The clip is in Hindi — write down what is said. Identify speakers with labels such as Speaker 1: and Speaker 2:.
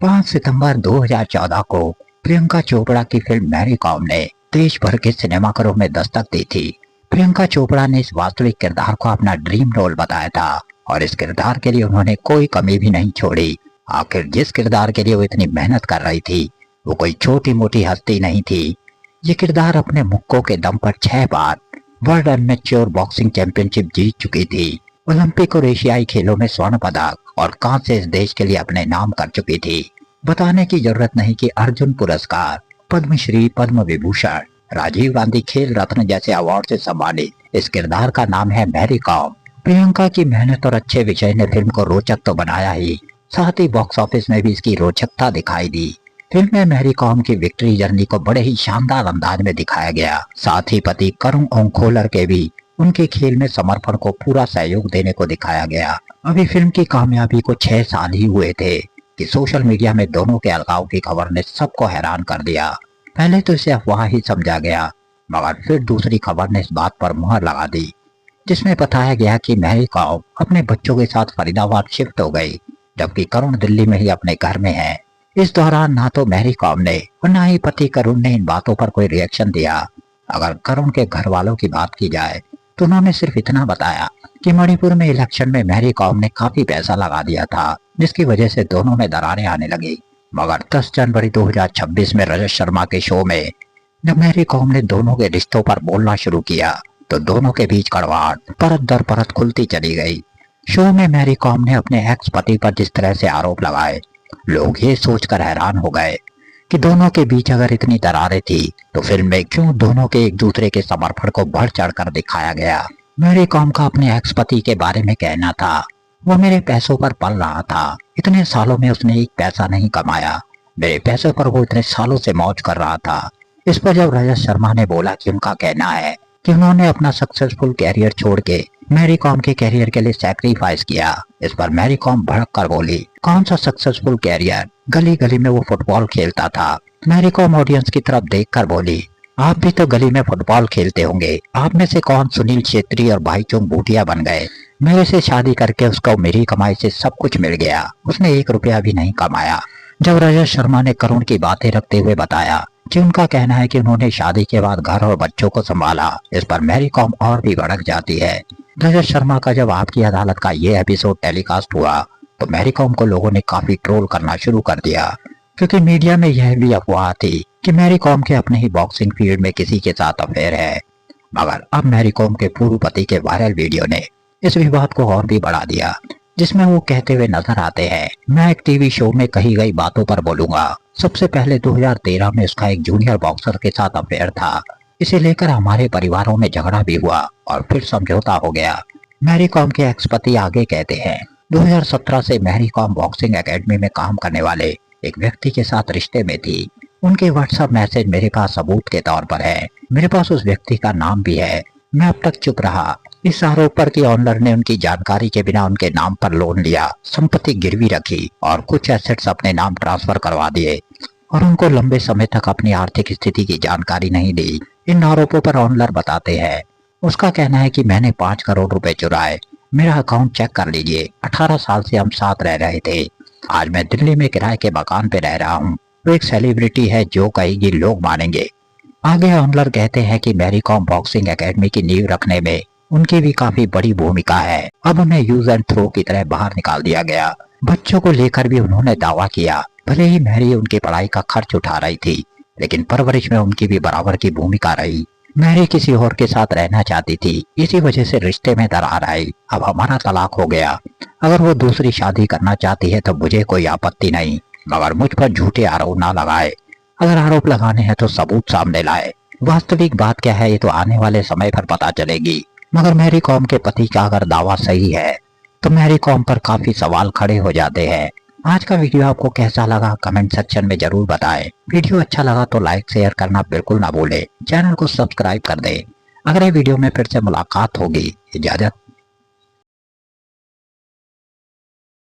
Speaker 1: 5 सितंबर 2014 को प्रियंका चोपड़ा की फिल्म मैरी कॉम ने देश भर के सिनेमाघरों में दस्तक दी थी। प्रियंका चोपड़ा ने इस वास्तविक किरदार को अपना ड्रीम रोल बताया था और इस किरदार के लिए उन्होंने कोई कमी भी नहीं छोड़ी। आखिर जिस किरदार के लिए वो इतनी मेहनत कर रही थी वो कोई छोटी मोटी हस्ती नहीं थी। ये किरदार अपने मुक्कों के दम पर 6 बार वर्ल्ड अनमेच्योर बॉक्सिंग चैंपियनशिप जीत चुकी थी। ओलंपिक और एशियाई खेलों में स्वर्ण पदक और कांस्य इस देश के लिए अपने नाम कर चुकी थी। बताने की जरूरत नहीं कि अर्जुन पुरस्कार, पद्मश्री, पद्म विभूषण, राजीव गांधी खेल रत्न जैसे अवार्ड से सम्मानित इस किरदार का नाम है मैरी कॉम। प्रियंका की मेहनत और अच्छे विषय ने फिल्म को रोचक तो बनाया ही, साथ ही बॉक्स ऑफिस में भी इसकी रोचकता दिखाई दी। फिल्म में मैरी कॉम की विक्ट्री जर्नी को बड़े ही शानदार अंदाज में दिखाया गया। साथ ही पति करुण ओंखोलर के भी उनके खेल में समर्पण को पूरा सहयोग देने को दिखाया गया। अभी फिल्म की कामयाबी को 6 साल ही हुए थे कि सोशल मीडिया में दोनों के अलगाव की खबर ने सबको हैरान कर दिया। पहले तो इसे अफवाह ही समझा गया, मगर फिर दूसरी खबर ने इस बात पर मुहर लगा दी, जिसमें बताया गया कि मैरी कॉम अपने बच्चों के साथ फरीदाबाद शिफ्ट हो गई, जबकि करुण दिल्ली में ही अपने घर में है। इस दौरान ना तो मैरी कॉम ने और ना ही पति करुण ने इन बातों पर कोई रिएक्शन दिया। अगर करुण के घर वालों की बात की जाए तो उन्होंने सिर्फ इतना बताया कि मणिपुर में इलेक्शन में मैरी कॉम ने काफी पैसा लगा दिया था, जिसकी वजह से दोनों में दरारें आने लगी। मगर 10 जनवरी 2026 में रजत शर्मा के शो में जब मैरी कॉम ने दोनों के रिश्तों पर बोलना शुरू किया तो दोनों के बीच कड़वाहट परत दर परत खुलती चली गई। शो में मैरी कॉम ने अपने एक्स पति पर जिस तरह से आरोप लगाए, लोग ये सोचकर हैरान हो गए कि दोनों के बीच अगर इतनी दरारें थी तो फिल्म में क्यों दोनों के एक दूसरे के समर्पण को बढ़ चढ़कर दिखाया गया। मैरी कॉम का अपने एक्स पति के बारे में कहना था, वो मेरे पैसों पर पल रहा था, इतने सालों में उसने एक पैसा नहीं कमाया, मेरे पैसों पर वो इतने सालों से मौज कर रहा था। इस पर जब रजत शर्मा ने बोला कि उनका कहना है कि उन्होंने अपना सक्सेसफुल कैरियर छोड़ के मैरी कॉम के कैरियर के लिए सैक्रिफाइस किया, इस पर मैरी कॉम भड़क कर बोली, कौन सा सक्सेसफुल कैरियर, गली गली में वो फुटबॉल खेलता था। मैरी कॉम ऑडियंस की तरफ देखकर बोली, आप भी तो गली में फुटबॉल खेलते होंगे, आप में से कौन सुनील छेत्री और भाईचुंग भूटिया बन गए। मेरे से शादी करके उसको मेरी कमाई से सब कुछ मिल गया, उसने 1 रुपया भी नहीं कमाया। जब रजत शर्मा ने करुण की बातें रखते हुए बताया कि उनका कहना है कि उन्होंने शादी के बाद घर और बच्चों को संभाला, इस पर मैरी कॉम और भी भड़क जाती है। रजत शर्मा का जब आपकी अदालत का ये एपिसोड टेलीकास्ट हुआ तो मैरी कॉम को लोगों ने काफी ट्रोल करना शुरू कर दिया, क्योंकि मीडिया में यह भी अफवाह थी कि मैरी कॉम के अपने ही बॉक्सिंग फील्ड में किसी के साथ अफेयर है। मगर अब मैरी कॉम के पूर्व पति के वायरल वीडियो ने इस विवाद को और भी बढ़ा दिया, जिसमें वो कहते हुए नजर आते हैं, मैं एक टीवी शो में कही गई बातों पर बोलूंगा। सबसे पहले 2013 में उसका एक जूनियर बॉक्सर के साथ अफेयर था, इसे लेकर हमारे परिवारों में झगड़ा भी हुआ और फिर समझौता हो गया। मैरी कॉम के एक्स पति आगे कहते हैं, 2017 से मैरी कॉम बॉक्सिंग एकेडमी में काम करने वाले एक व्यक्ति के साथ रिश्ते में थी। उनके व्हाट्सएप मैसेज मेरे पास सबूत के तौर पर है, मेरे पास उस व्यक्ति का नाम भी है। मैं अब तक चुप रहा। इस आरोप पर कि ऑनर ने उनकी जानकारी के बिना उनके नाम पर लोन लिया, संपत्ति गिरवी रखी और कुछ एसेट्स अपने नाम ट्रांसफर करवा दिए और उनको लंबे समय तक अपनी आर्थिक स्थिति की जानकारी नहीं दी। इन आरोपों पर ऑनर बताते हैं, उसका कहना है कि मैंने 5 करोड़ रुपए चुराए, मेरा अकाउंट चेक कर लीजिए, 18 साल से हम साथ रह रहे थे, आज मैं दिल्ली में किराए के मकान पे रह रहा हूँ, वो एक सेलिब्रिटी है, जो कहेगी लोग मानेंगे। आगे ऑनर कहते हैं कि मैरी कॉम बॉक्सिंग एकेडमी की नींव रखने में उनकी भी काफी बड़ी भूमिका है। अब उन्हें यूज एंड थ्रो की तरह बाहर निकाल दिया गया। बच्चों को लेकर भी उन्होंने दावा किया, भले ही मैरी उनकी पढ़ाई का खर्च उठा रही थी, लेकिन परवरिश में उनकी भी बराबर की भूमिका रही। मैरी किसी और के साथ रहना चाहती थी, इसी वजह से रिश्ते में दरार आई। अब हमारा तलाक हो गया, अगर वो दूसरी शादी करना चाहती है तो मुझे कोई आपत्ति नहीं, मगर मुझ पर झूठे आरोप ना लगाए। अगर आरोप लगाने हैं तो सबूत सामने लाए। वास्तविक बात क्या है ये तो आने वाले समय पर पता चलेगी। मगर मैरी कॉम के पति का अगर दावा सही है तो मैरी कॉम पर काफी सवाल खड़े हो जाते हैं। आज का वीडियो आपको कैसा लगा कमेंट सेक्शन में जरूर बताएं। वीडियो अच्छा लगा तो लाइक शेयर करना बिल्कुल ना भूलें। चैनल को सब्सक्राइब कर दें। अगले वीडियो में फिर से मुलाकात होगी। इजाजत।